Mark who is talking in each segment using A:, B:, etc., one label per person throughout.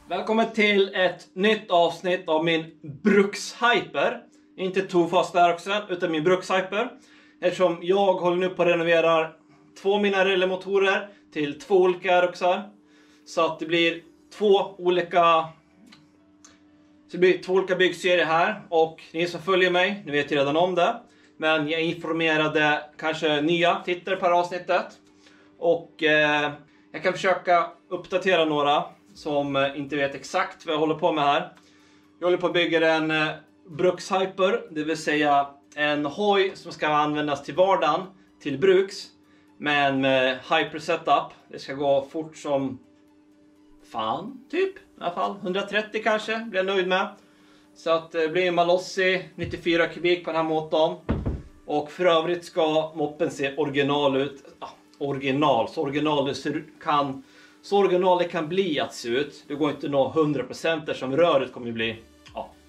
A: Välkommen till ett nytt avsnitt av min brukshyper. Inte Tofast där också, utan min brukshyper. Eftersom jag håller nu på att renovera 2 mina relmotorer till 2 olika Aeroxar. Så att det blir 2 olika byggserier här. Och ni som följer mig, ni vet ju redan om det. Men jag informerade kanske nya tittare på det här avsnittet. Och jag kan försöka uppdatera några som inte vet exakt vad jag håller på med här. Jag håller på att bygga en brukshyper, det vill säga en hoj som ska användas till vardagen, till bruks. Men med hyper setup, det ska gå fort som fan, typ. I alla fall 130 kanske, blir jag nöjd med. Så att det blir en Malossi 94 kubik på den här motorn. Och för övrigt ska moppen se original ut. Så original det kan bli att se ut. Det går inte att nå 100% som röret kommer att bli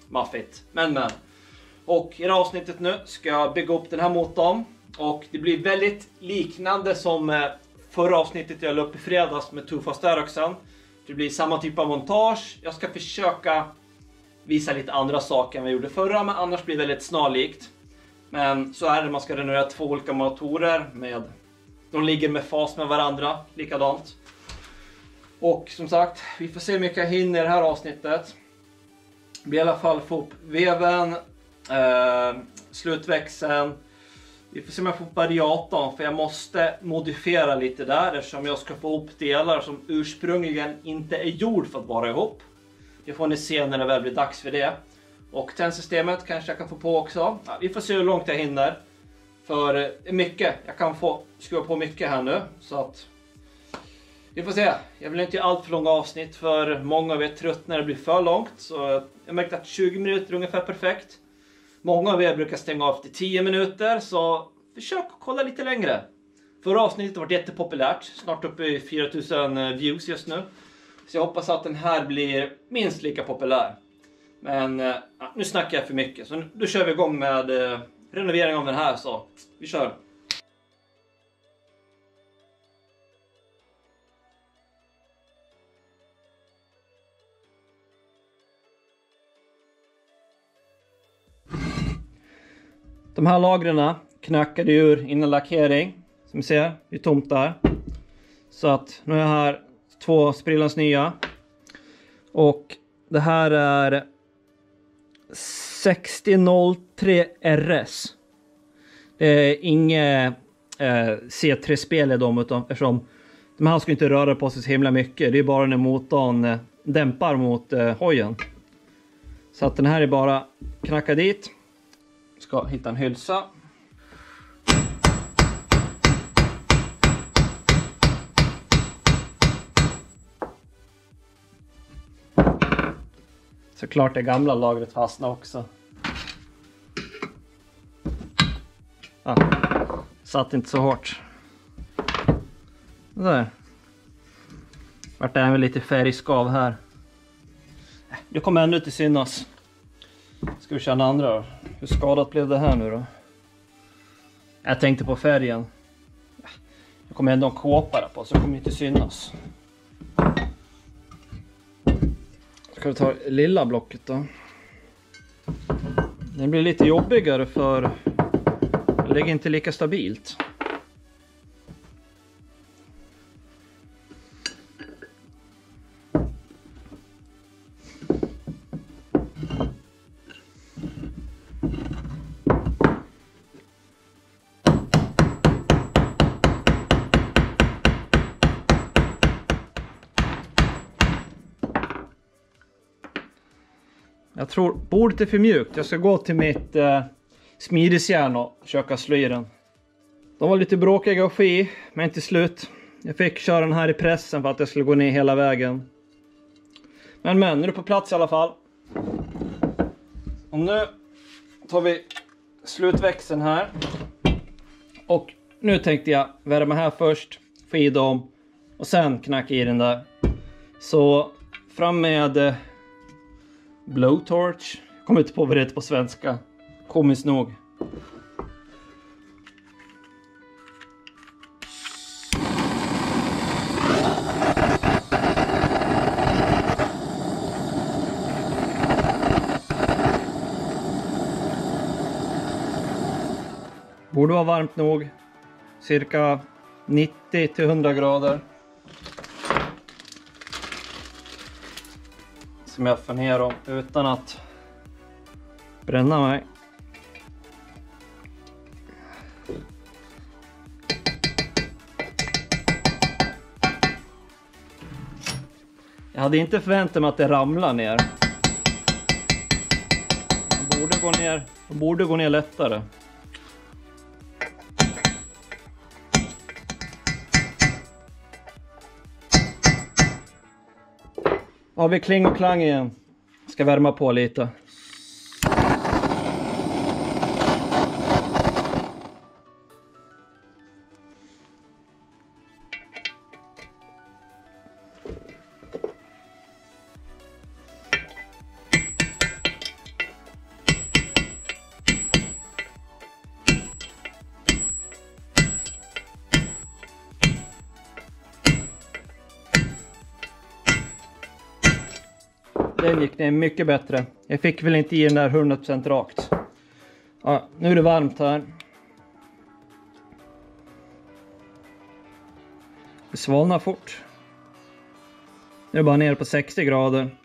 A: maffigt. Men. Och i det här avsnittet nu ska jag bygga upp den här motorn. Och det blir väldigt liknande som förra avsnittet jag la upp i fredags med Tofast Aeroxen. Det blir samma typ av montage. Jag ska försöka visa lite andra saker än vi gjorde förra. Men annars blir det väldigt snarlikt. Men så är det, man ska renovera 2 olika motorer med... De ligger med fas med varandra, likadant. Och som sagt, vi får se hur mycket jag hinner i det här avsnittet. Vi i alla fall få upp veven, slutväxeln. Vi får se om jag får upp variatorn, för jag måste modifiera lite där. Eftersom jag ska få upp delar som ursprungligen inte är gjord för att vara ihop. Det får ni se när det väl blir dags för det. Och tändsystemet kanske jag kan få på också. Ja, vi får se hur långt jag hinner. För det är mycket. Jag kan få skruva på mycket här nu. Så att vi får se. Jag vill inte göra allt för långa avsnitt. För många av er trött när det blir för långt. Så jag märkte att 20 minuter är ungefär perfekt. Många av er brukar stänga av till 10 minuter. Så försök att kolla lite längre. Förra avsnittet har varit jättepopulärt. Snart uppe i 4000 views just nu. Så jag hoppas att den här blir minst lika populär. Men nu snackar jag för mycket. Så nu kör vi igång med renovering av den här. Så vi kör. De här lagren knackade ur innan lackering. Som ni ser, det är tomt där. Så att nu är jag här 2 sprillans nya. Och det här är 6003 RS. Det är inget C3-spel i dem, utan eftersom de här ska inte röra på sig så himla mycket. Det är bara när motorn dämpar mot hojen. Så att den här är bara knacka dit. Ska hitta en hylsa. Såklart det gamla lagret fastnar också. Satt inte så hårt. Där. Vart det även lite färgskav här. Det kommer ändå inte synas. Ska vi känna andra då? Hur skadat blev det här nu då? Jag tänkte på färgen. Jag kommer ändå en kåpa där på, så det kommer inte synas. Ska vi ta lilla blocket då? Den blir lite jobbigare för det ligger inte lika stabilt. Jag tror bordet är för mjukt. Jag ska gå till mitt smidesjärn och försöka slå i den. De var lite bråkiga att få i, men till slut. Jag fick köra den här i pressen för att jag skulle gå ner hela vägen. Men nu är det på plats i alla fall. Och nu tar vi slutväxeln här. Och nu tänkte jag värma här först, få i dem och sen knacka i den där. Så fram med blowtorch. Kommer inte på vad det heter på svenska. Komiskt nog. Borde vara varmt nog. Cirka 90 till 100 grader. Som jag får ner dem utan att bränna mig. Jag hade inte förväntat mig att det ramlar ner. De borde gå ner lättare. Har vi kling och klang igen. Ska värma på lite. Den gick ner mycket bättre. Jag fick väl inte i den där 100% rakt. Ja, nu är det varmt här. Det svalnar fort. Nu är det bara ner på 60 grader.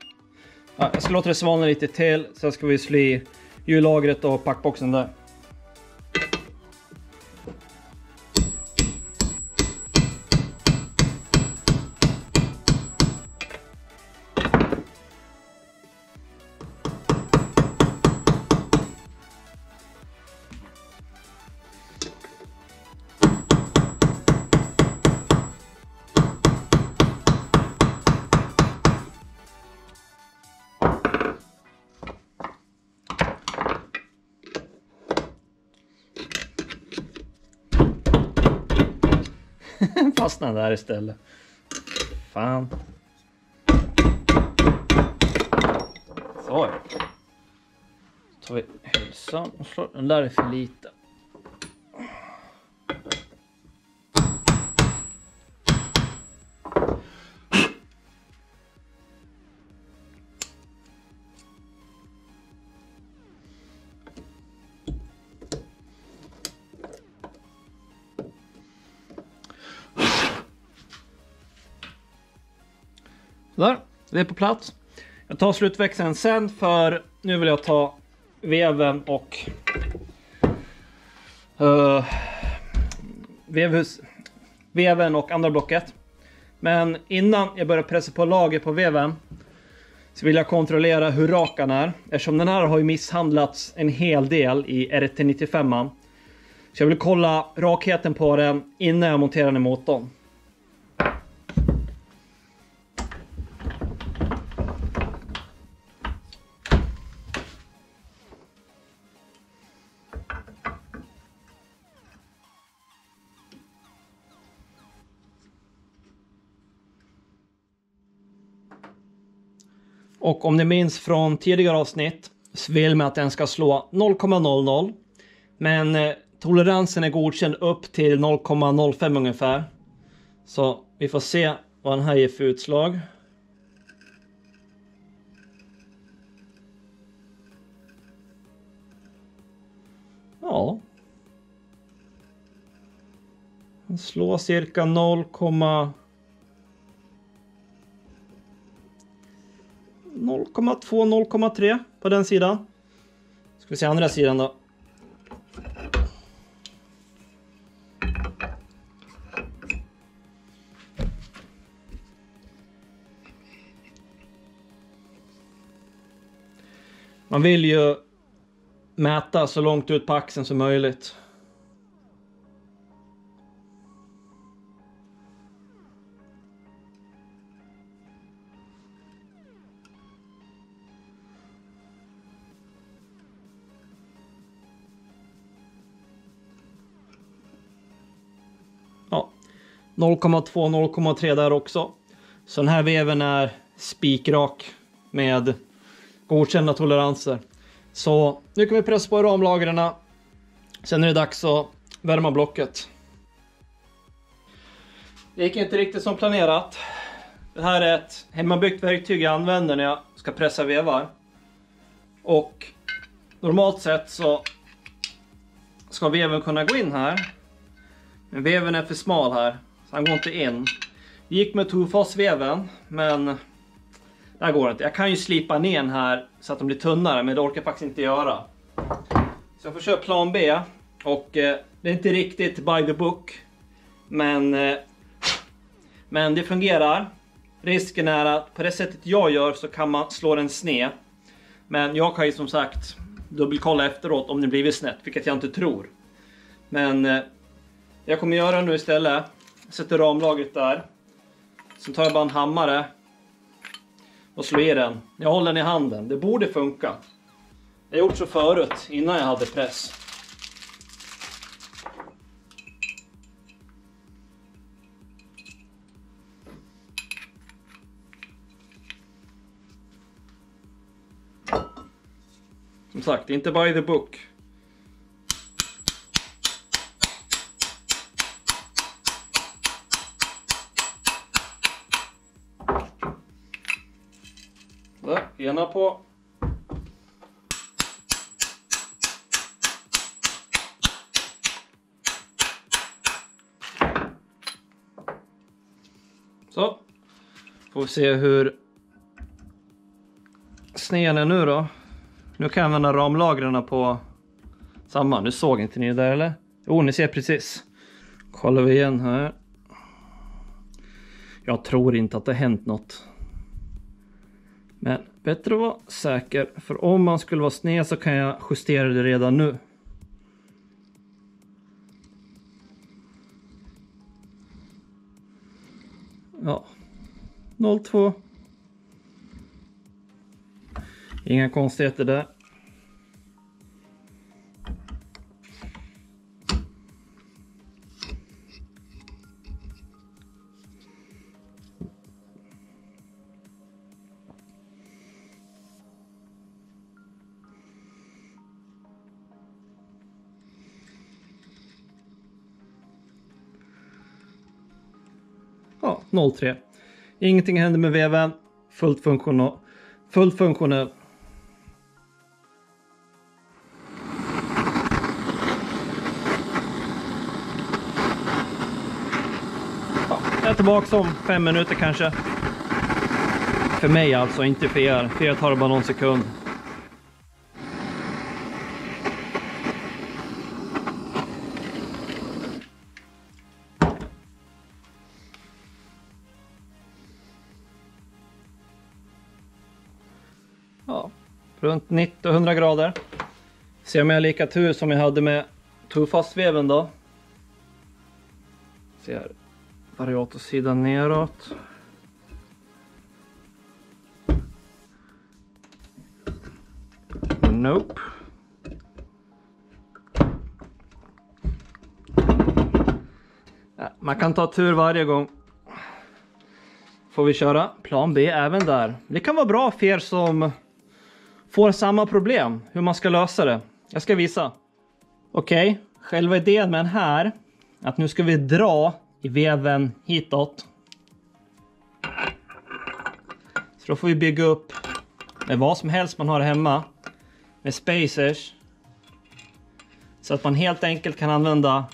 A: Ja, jag ska låta det svalna lite till. Så ska vi slå i hjullagret och packboxen där. Fastnar där istället. Fan. Så. Så tar vi hälsan och slår. Den där är för lite. Där, det är på plats. Jag tar slutväxeln sen för nu vill jag ta veven och veven och andra blocket. Men innan jag börjar pressa på lager på veven så vill jag kontrollera hur rak den är. Eftersom den här har ju misshandlats en hel del i RT95. Så jag vill kolla rakheten på den innan jag monterar den i motorn. Och om ni minns från tidigare avsnitt så vill man att den ska slå 0,00. Men toleransen är godkänd upp till 0,05 ungefär. Så vi får se vad den här ger för utslag. Ja. Den slår cirka 0,2-0,3 på den sidan. Ska vi se andra sidan då. Man vill ju mäta så långt ut på axeln som möjligt. Ja, 0,2-0,3 där också. Så den här veven är spikrak med godkända toleranser. Så nu kan vi pressa på ramlagren. Sen är det dags att värma blocket. Det gick inte riktigt som planerat. Det här är ett hemmabyggt verktyg jag använder när jag ska pressa vevar. Och normalt sett så ska veven kunna gå in här. Men veven är för smal här, så han går inte in. Det gick med tofasveven, men det här går inte. Jag kan ju slipa ner den här så att de blir tunnare, men det orkar jag faktiskt inte göra. Så jag får köra plan B. Och det är inte riktigt by the book. Men det fungerar. Risken är att på det sättet jag gör så kan man slå den sned. Men jag kan ju som sagt dubbelkolla efteråt om det blivit snett, vilket jag inte tror. Men jag kommer göra nu istället. Jag sätter ramlagret där. Sen tar jag bara en hammare och slår i den. Jag håller den i handen. Det borde funka. Jag har gjort så förut innan jag hade press. Som sagt, inte by the book. Så, ena på. Så. Får vi se hur sneden är nu då. Nu kan jag använda ramlagren på samma. Nu såg inte ni det där eller? Jo, ni ser precis. Kollar vi igen här. Jag tror inte att det har hänt något. Men bättre att vara säker. För om man skulle vara sned så kan jag justera det redan nu. Ja. 0,2. Inga konstigheter där. Ja, 0,3. Ingenting händer med veven. Fullt funktionell. Jag är tillbaka om 5 minuter kanske. För mig alltså, inte för er. För er tar det bara någon sekund. Ja, runt 90-100 grader. Se om jag har lika tur som jag hade med tofastveven då. Se här. Variatorsidan neråt. Nope. Ja, man kan ta tur varje gång. Får vi köra plan B även där. Det kan vara bra för er som får samma problem. Hur man ska lösa det. Jag ska visa. Okej, själva idén med den här. Att nu ska vi dra i veven hitåt. Så då får vi bygga upp med vad som helst man har hemma. Med spacers. Så att man helt enkelt kan använda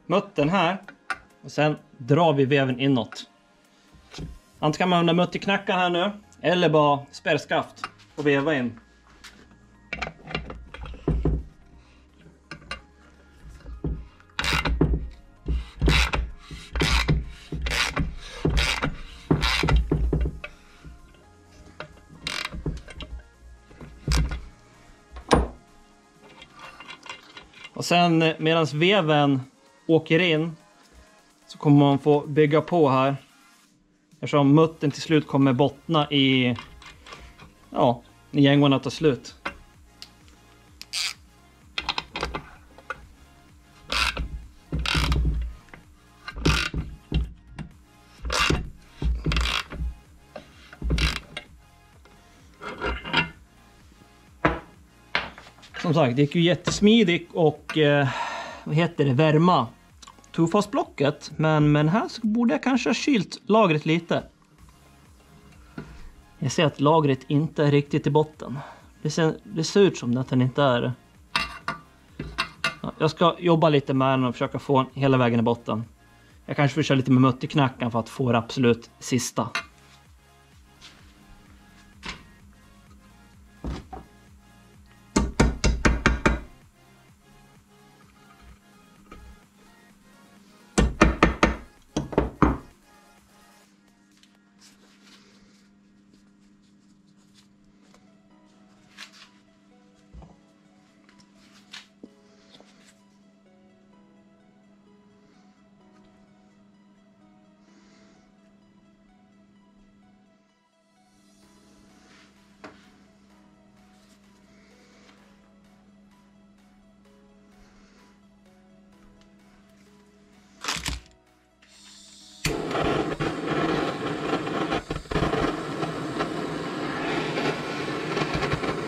A: muttern här. Och sen drar vi veven inåt. Antingen kan man använda mutt i knackan här nu. Eller bara spärrskaft och veva in. Och sen medan veven åker in så kommer man få bygga på här. Eftersom muttern till slut kommer bottna i, ja, när gängorna tar slut. Som sagt, det gick ju jättesmidigt och vad heter det, värma tofastblocket. Men här så borde jag kanske ha kylt lagret lite. Jag ser att lagret inte är riktigt i botten. Det ser ut som att den inte är det. Ja, jag ska jobba lite med den och försöka få den hela vägen i botten. Jag kanske får köra lite med mutterknacken för att få det absolut sista.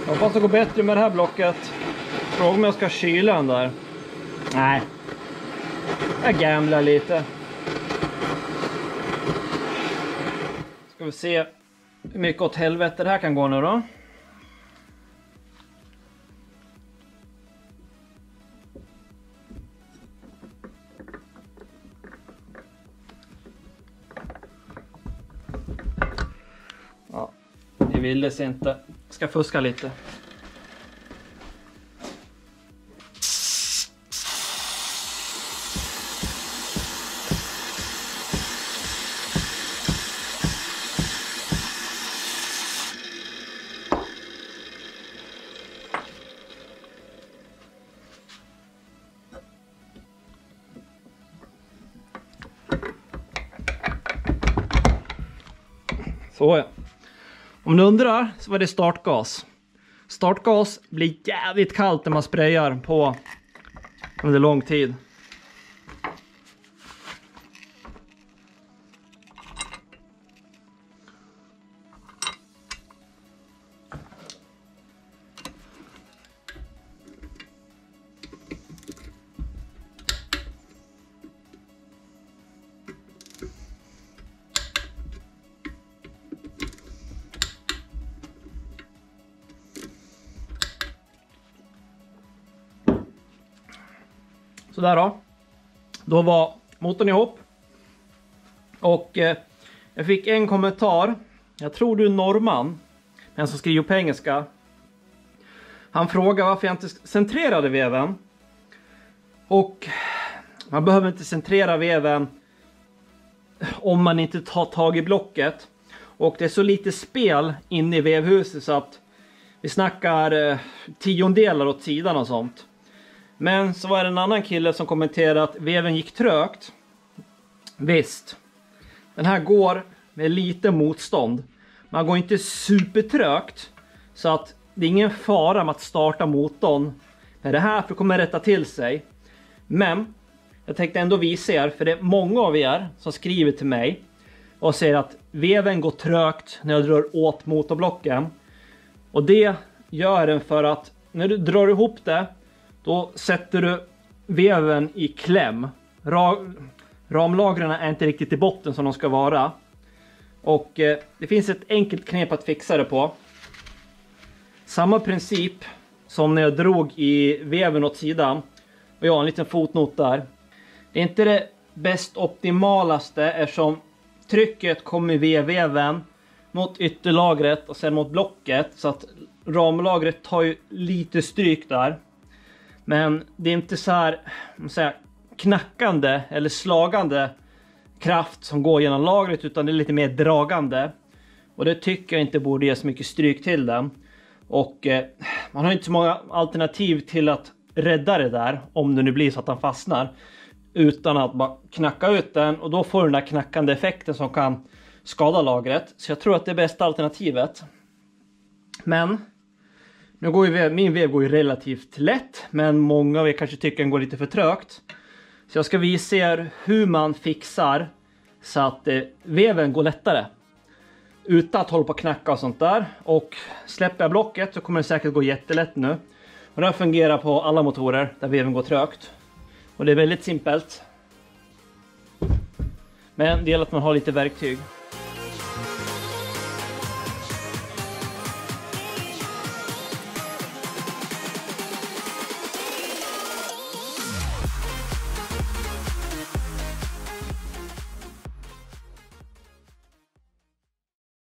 A: Jag hoppas det går bättre med det här blocket. Fråga om jag ska kyla den där. Nej. Jag gamblar lite. Ska vi se hur mycket åt helvete det här kan gå nu då. Ja, det ville sig inte. Ska fuska lite. Så ja. Om du undrar så var det startgas. Startgas blir jävligt kallt när man sprayar på under lång tid. Sådär då. Då var motorn ihop. Och jag fick en kommentar. Jag tror du är norrman. Men som skriver på engelska. Han frågade varför jag inte centrerade veven. Och man behöver inte centrera veven om man inte tar tag i blocket. Och det är så lite spel inne i vevhuset så att vi snackar tiondelar åt sidan och sånt. Men så var det en annan kille som kommenterade att veven gick trögt. Visst. Den här går med lite motstånd. Man går inte supertrögt. Så att det är ingen fara med att starta motorn. Men det här kommer rätta till sig. Men jag tänkte ändå visa er. För det är många av er som skriver till mig. Och säger att veven går trögt när jag drar åt motorblocken. Och det gör den för att när du drar ihop det. Då sätter du veven i kläm. Ramlagren är inte riktigt i botten som de ska vara. Och det finns ett enkelt knep att fixa det på. Samma princip som när jag drog i veven åt sidan. Och jag har en liten fotnot där. Det är inte det bäst optimalaste eftersom trycket kommer via veven mot ytterlagret och sen mot blocket. Så att ramlagret tar ju lite stryk där. Men det är inte så här knackande eller slagande kraft som går genom lagret utan det är lite mer dragande. Och det tycker jag inte borde ge så mycket stryk till den. Och man har inte så många alternativ till att rädda det där om det nu blir så att den fastnar. Utan att bara knacka ut den och då får du den där knackande effekten som kan skada lagret. Så jag tror att det är bästa alternativet. Men nu går ju min vev går ju relativt lätt, men många av er kanske tycker den går lite för trögt. Så jag ska visa er hur man fixar så att veven går lättare. Utan att hålla på att knacka och sånt där. Och släpper jag blocket så kommer det säkert gå jättelätt nu. Och det här fungerar på alla motorer där veven går trögt. Och det är väldigt simpelt. Men det gäller att man har lite verktyg.